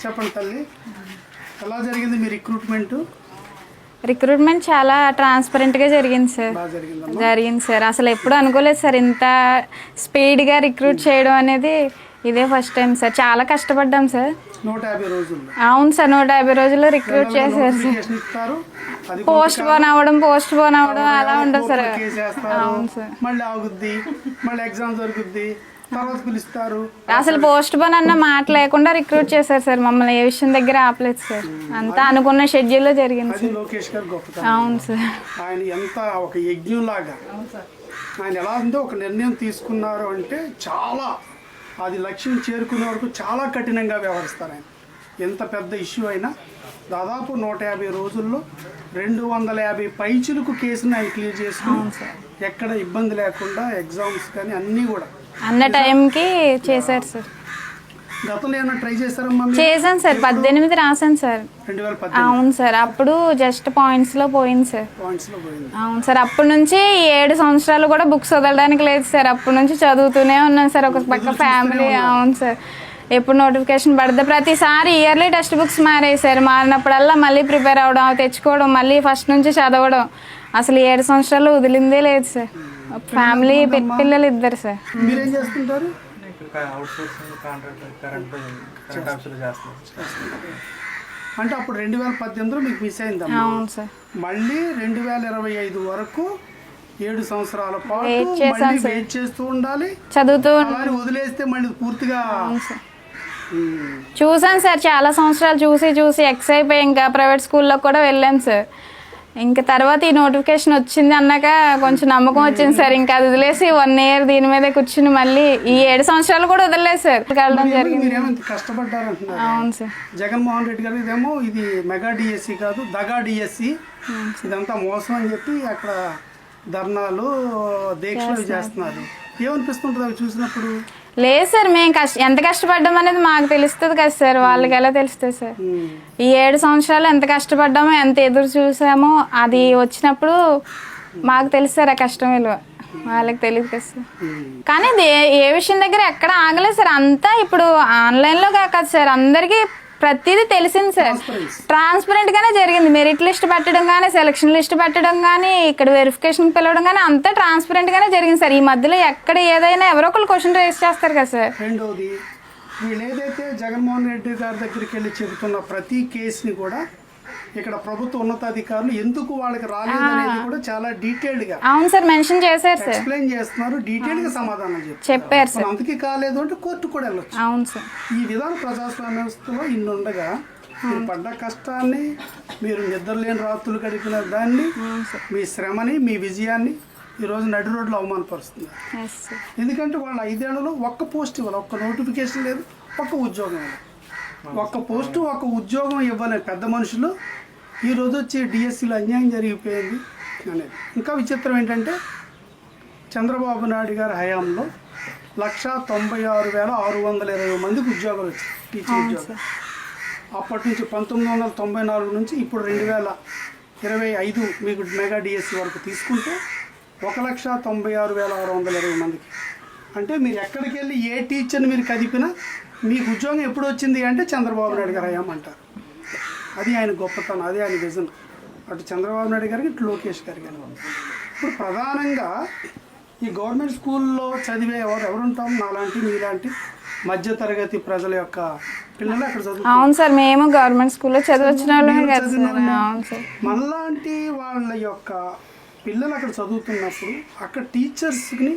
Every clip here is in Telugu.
చెప్పండి తల్లి, ఎలా జరిగింది మీ రిక్రూట్మెంట్ చాలా ట్రాన్స్పరెంట్గా జరిగింది సార్. బాగా జరిగిందమ్మా. జరిగింది సార్. అసలు ఎప్పుడు అనుకోలేదు సార్ ఇంత స్పీడ్గా రిక్రూట్ చేయడం అనేది. ఇదే ఫస్ట్ టైం సార్. చాలా కష్టపడ్డాం సార్. 150 రోజుల్లో. అవును సార్, 150 రోజుల్లో రిక్రూట్ చేశారు సార్. ఇస్తారు, అది పోస్ట్ పోన్ అవ్వడం అలా ఉంటుంది సార్. కేసేస్తారు, అవును సార్. మళ్ళీ ఆగుద్ది, మళ్ళీ ఎగ్జామ్ జరుగుద్ది, తర్వాత పిలుస్తారు. అసలు పోస్ట్ పోన్ అన్న మాట లేకుండా రిక్రూట్ చేశారు సార్. మమ్మల్ని ఏ విషయం దగ్గర ఆపలేదు సార్. అంతా అనుకున్న షెడ్యూల్లో జరిగింది అది సార్. లోకేష్ గారు గొప్పతనం. అవును సార్. ఆయన ఎంత ఒక యజ్ఞం లాగా ఆయన ఎలా ఉందో ఒక నిర్ణయం తీసుకున్నారు అంటే చాలా అది లక్ష్యం చేరుకునే వరకు చాలా కఠినంగా వ్యవహరిస్తారు ఆయన. ఎంత పెద్ద ఇష్యూ అయినా దాదాపు 150 రోజుల్లో 250 పైచులకు కేసును ఆయన క్లియర్ చేసుకుని ఎక్కడ ఇబ్బంది లేకుండా ఎగ్జామ్స్ కానీ అన్నీ కూడా అన్న టైంకి చేశారు సార్. గతంలో ఏమైనా ట్రై చేశారమ్మా? చేశాను సార్. 18 రాశాను సార్. 2018 అవును సార్. అప్పుడు జస్ట్ పాయింట్స్లో పోయింది సార్. పాయింట్స్లో పోయింది. అవును సార్. అప్పటి నుంచి 7 సంవత్సరాలు కూడా బుక్స్ వదలడానికి లేదు సార్. అప్పటి నుంచి చదువుతూనే ఉన్నాను సార్. ఒక పక్క ఫ్యామిలీ. అవును సార్. ఎప్పుడు నోటిఫికేషన్ పడితే ప్రతిసారి ఇయర్లీ టెక్స్ట్ బుక్స్ మారేసారు. మారినప్పుడల్లా మళ్ళీ ప్రిపేర్ అవ్వడం, అవి తెచ్చుకోవడం, మళ్ళీ ఫస్ట్ నుంచి చదవడం. అసలు 7 సంవత్సరాలు వదిలిందే లేదు సార్. ఫ్యామిలీ పిల్లలు 2 సార్. మీరేం చేస్తుంటారు? అంటే అప్పుడు 2018లో మీకు మిస్ అయిందా? అవును సార్. మళ్ళీ 2025 వరకు 7 సంవత్సరాల పాటు వెయిట్ చేస్తూ ఉండాలి, చదువుతూ వదిలేస్తే మళ్ళీ పూర్తిగా. చూసాను సార్. చాలా సంవత్సరాలు చూసి ఎక్స్ అయిపోయి ఇంకా ప్రైవేట్ స్కూల్లో కూడా వెళ్ళాను సార్. ఇంకా తర్వాత ఈ నోటిఫికేషన్ వచ్చింది అన్నాక కొంచెం నమ్మకం వచ్చింది సార్. ఇంకా అది వదిలేసి 1 year దీని మీదే కూర్చుని మళ్ళీ ఈ 7 సంవత్సరాలు కూడా వదిలేదు సార్. వెళ్ళడం జరిగింది. కష్టపడ్డారంటున్నారు. అవును సార్. జగన్మోహన్ రెడ్డి గారు ఇదేమో ఇది మెగా డిఎస్సి కాదు, దగా డిఎస్సి, ఇదంతా మోసం అని చెప్పి అక్కడ ధర్నాలు దీక్షలు చేస్తున్నారు. ఏమనిపిస్తుంటుంది అవి చూసినప్పుడు? లేదు సార్, మేము ఎంత కష్టపడ్డాం అనేది మాకు తెలుస్తుంది కదా సార్. వాళ్ళకి ఎలా తెలుస్తుంది సార్? ఈ 7 సంవత్సరాలు ఎంత కష్టపడ్డామో, ఎంత ఎదురు చూసామో, అది వచ్చినప్పుడు మాకు తెలుసు సార్ ఆ కష్టం విలువ. వాళ్ళకి తెలియదు కదా సార్. కానీ ఏ విషయం దగ్గర ఎక్కడ ఆగలేదు సార్. అంతా ఇప్పుడు ఆన్లైన్లో కాదు సార్, అందరికీ ప్రతిదీ తెలిసింది సార్. ట్రాన్స్పరెంట్ గానే జరిగింది. మెరిట్ లిస్ట్ పెట్టడం కానీ, సెలక్షన్ లిస్ట్ పెట్టడం కానీ, ఇక్కడ వెరిఫికేషన్ పిలవడం కానీ అంతా ట్రాన్స్పరెంట్ గానే జరిగింది సార్. ఈ మధ్యలో ఎక్కడ ఏదైనా ఎవరో ఒకరు క్వశ్చన్ రేస్ చేస్తారు కదా సార్. రెండోది, వీళ్ళు ఏదైతే జగన్మోహన్ రెడ్డి గారి దగ్గరికి వెళ్ళి చెబుతున్న ప్రతి కేసుని కూడా ఇక్కడ ప్రభుత్వ ఉన్నతాధికారులు ఎందుకు వాళ్ళకి రాలేదు అనేది కూడా చాలా డీటెయిల్డ్ గా. అవును సార్, మెన్షన్ చేశారు సార్. ఎక్స్ప్లెయిన్ చేస్తున్నారు, డీటెయిల్ గా సమాధానం చెప్పారు సార్. అందుకే కాలేదు అంటే కోర్టు కూడా వెళ్ళొచ్చు. అవును సార్. ఈ విధానం ప్రజాస్వామ్య వ్యవస్థలో ఇన్నుండగా మీరు పడ్డ కష్టాన్ని, మీరు నిద్రలేని రాత్రులు గడిపిన దాన్ని, మీ శ్రమని, మీ విజయాన్ని ఈరోజు నడి రోడ్లో అవమానపరుస్తుంది. ఎందుకంటే వాళ్ళ 5 ఏళ్లలో ఒక్క పోస్ట్ ఇవ్వాలి, ఒక్క నోటిఫికేషన్ లేదు, ఒక్క ఉద్యోగం ఇవ్వాలి. ఒక్క పోస్టు, ఒక్క ఉద్యోగం ఇవ్వలేదు పెద్ద మనుషులు. ఈరోజు వచ్చి డిఎస్సిలో అన్యాయం జరిగిపోయింది అనేది. ఇంకా విచిత్రం ఏంటంటే చంద్రబాబు నాయుడు గారి హయాంలో 196,620 మందికి ఉద్యోగాలు వచ్చాయి, టీచింగ్ ఉద్యోగాలు. అప్పటి నుంచి 1994 నుంచి ఇప్పుడు 2025 మీకు మెగా డిఎస్సి వరకు తీసుకుంటే 1,96,620 మందికి. అంటే మీరు ఎక్కడికి వెళ్ళి ఏ టీచర్ని మీరు కదిపినా మీకు ఉద్యోగం ఎప్పుడు వచ్చింది అంటే చంద్రబాబు నాయుడు గారు హయాం అంటారు. అది ఆయన గొప్పతనం, అది ఆయన విజన్. అటు చంద్రబాబు నాయుడు గారికి, ఇటు లోకేష్ గారికి. ఇప్పుడు ప్రధానంగా ఈ గవర్నమెంట్ స్కూల్లో చదివే ఎవరుంటాం, నాలాంటి మీలాంటి మధ్యతరగతి ప్రజల యొక్క పిల్లలు అక్కడ చదువు. అవును సార్, మేము గవర్నమెంట్ స్కూల్లో చదివించిన మనలాంటి వాళ్ళ యొక్క పిల్లలు అక్కడ చదువుతున్నప్పుడు అక్కడ టీచర్స్ని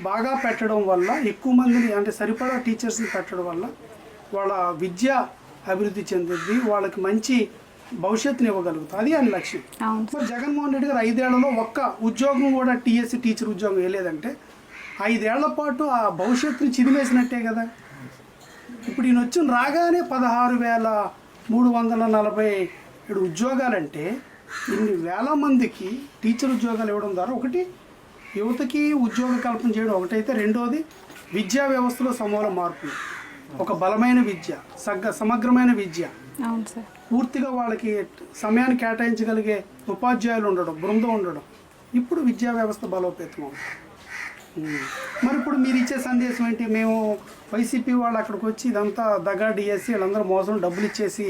బాగా పెట్టడం వల్ల, ఎక్కువ మందిని అంటే సరిపడా టీచర్స్ని పెట్టడం వల్ల వాళ్ళ విద్య అభివృద్ధి చెందుద్ది, వాళ్ళకి మంచి భవిష్యత్తుని ఇవ్వగలుగుతుంది. అది ఆయన లక్ష్యం. మరి జగన్మోహన్ రెడ్డి గారు 5 ఏళ్లలో ఒక్క ఉద్యోగం కూడా టీఎస్సీ టీచర్ ఉద్యోగం వేయలేదంటే 5 ఏళ్ల పాటు ఆ భవిష్యత్తుని చిదిమేసినట్టే కదా. ఇప్పుడు ఈయన వచ్చి రాగానే 16,347 ఉద్యోగాలంటే ఇన్ని వేల మందికి టీచర్ ఉద్యోగాలు ఇవ్వడం ద్వారా ఒకటి యువతకి ఉద్యోగ కల్పన చేయడం ఒకటైతే, రెండోది విద్యా వ్యవస్థలో సమూల మార్పులు, ఒక బలమైన విద్య, సమగ్రమైన విద్య, పూర్తిగా వాళ్ళకి సమయాన్ని కేటాయించగలిగే ఉపాధ్యాయులు ఉండడం, బృందం ఉండడం. ఇప్పుడు విద్యా వ్యవస్థ బలోపేతం అవుతుంది. మరి ఇప్పుడు మీరు ఇచ్చే సందేశం ఏంటి? మేము వైసీపీ వాళ్ళు అక్కడికి వచ్చి ఇదంతా దగా డిఎస్సి వీళ్ళందరూ మోసం డబ్బులు ఇచ్చేసి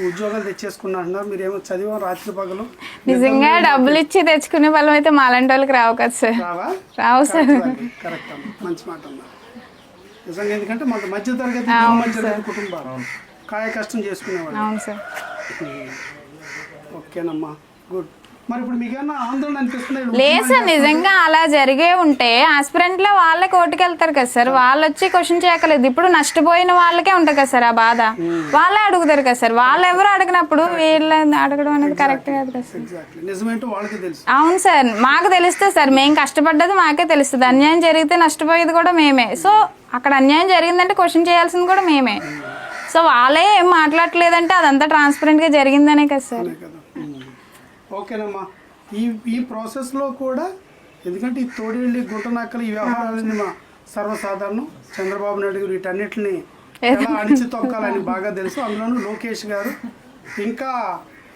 ఉద్యోగాలు తెచ్చేసుకున్నారు, మీరేమో చదివాం రాత్రి పగలు. నిజంగా డబ్బులు ఇచ్చి తెచ్చుకునే బలం అయితే మాలాంటి వాళ్ళకి రావు కదా సార్. రావా? రావు సార్. కరెక్ట్ అమ్మా, మంచి మాట అమ్మా. నిజంగా ఎందుకంటే మన మధ్య తరగతి కుటుంబాలు కాయ కష్టం చేసుకునేవాళ్ళు. అవును సార్. ఓకేనమ్మా, గుడ్. మరి ఇప్పుడు మీకేమన్నా ఆందోళన అనిపిస్తుంది? లేదు సార్, నిజంగా అలా జరిగే ఉంటే ఆస్పిరెంట్లో వాళ్ళే కోర్టుకు వెళ్తారు కదా సార్, వాళ్ళు వచ్చి క్వశ్చన్ చేయక్కర్లేదు. ఇప్పుడు నష్టపోయిన వాళ్ళకే ఉంటుంది కదా సార్ ఆ బాధ, వాళ్ళే అడుగుతారు కదా సార్. వాళ్ళు ఎవరు అడిగినప్పుడు వీళ్ళని అడగడం అనేది కరెక్ట్ కాదు కదా సార్. నిజమేంటో వాళ్ళకి తెలుసు. అవును సార్, మాకు తెలుస్తుంది సార్, మేము కష్టపడ్డది మాకే తెలుస్తుంది. అన్యాయం జరిగితే నష్టపోయేది కూడా మేమే. సో అక్కడ అన్యాయం జరిగిందంటే క్వశ్చన్ చేయాల్సింది కూడా మేమే. సో వాళ్ళే ఏం మాట్లాడలేదంటే అదంతా ట్రాన్స్పరెంట్గా జరిగిందనే కదా సార్. ఓకేనమ్మా, ఈ ప్రాసెస్లో కూడా ఎందుకంటే ఈ తోడేళ్ళి గుంటనక్కలు ఈ వ్యవహారాలని మా సర్వసాధారణం చంద్రబాబు నాయుడు గారు వీటన్నిటిని ఎలా అడిచి తొక్కాలని బాగా తెలుసు. అందులోనూ లోకేష్ గారు ఇంకా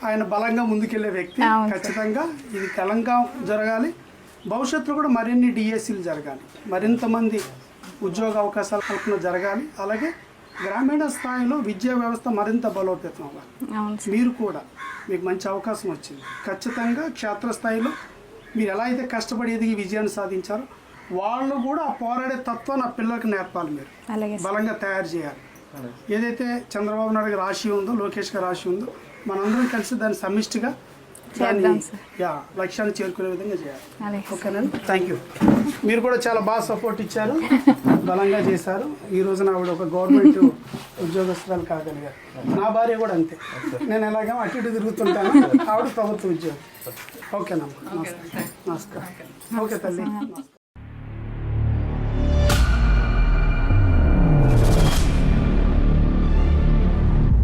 ఆయన బలంగా ముందుకెళ్లే వ్యక్తి. ఖచ్చితంగా ఇది తెలంగాణ జరగాలి, భవిష్యత్తులో కూడా మరిన్ని డిఎస్సీలు జరగాలి, మరింత మంది ఉద్యోగ అవకాశాల కల్పన జరగాలి. అలాగే గ్రామీణ స్థాయిలో విద్యా వ్యవస్థ మరింత బలోపేతం అవ్వాలి. మీరు కూడా మీకు మంచి అవకాశం వచ్చింది. ఖచ్చితంగా క్షేత్రస్థాయిలో మీరు ఎలా అయితే కష్టపడి ఎదిగి విజయాన్ని సాధించారో వాళ్ళు కూడా ఆ పోరాడే తత్వం నా పిల్లలకు నేర్పాలి. మీరు బలంగా తయారు చేయాలి. ఏదైతే చంద్రబాబు నాయుడు గారి ఆశయం ఉందో, లోకేష్ గారి ఆశయం ఉందో, మనందరం కలిసి దాన్ని సమిష్టిగా దాన్ని లక్ష్యాన్ని చేరుకునే విధంగా చేయాలి. ఓకేనండి, థ్యాంక్ యూ. మీరు కూడా చాలా బాగా సపోర్ట్ ఇచ్చారు, బలంగా చేశారు. ఈ రోజున ఆవిడ ఒక గవర్నమెంట్ ఉద్యోగస్తురాలు కాగలిగారు. నా భార్య కూడా అంతే, నేను ఎలాగో అటు ఇటు తిరుగుతుంటాను, ఆవిడ ప్రభుత్వ ఉద్యోగం. ఓకేనమ్మా, నమస్కారం. ఓకే తల్లి.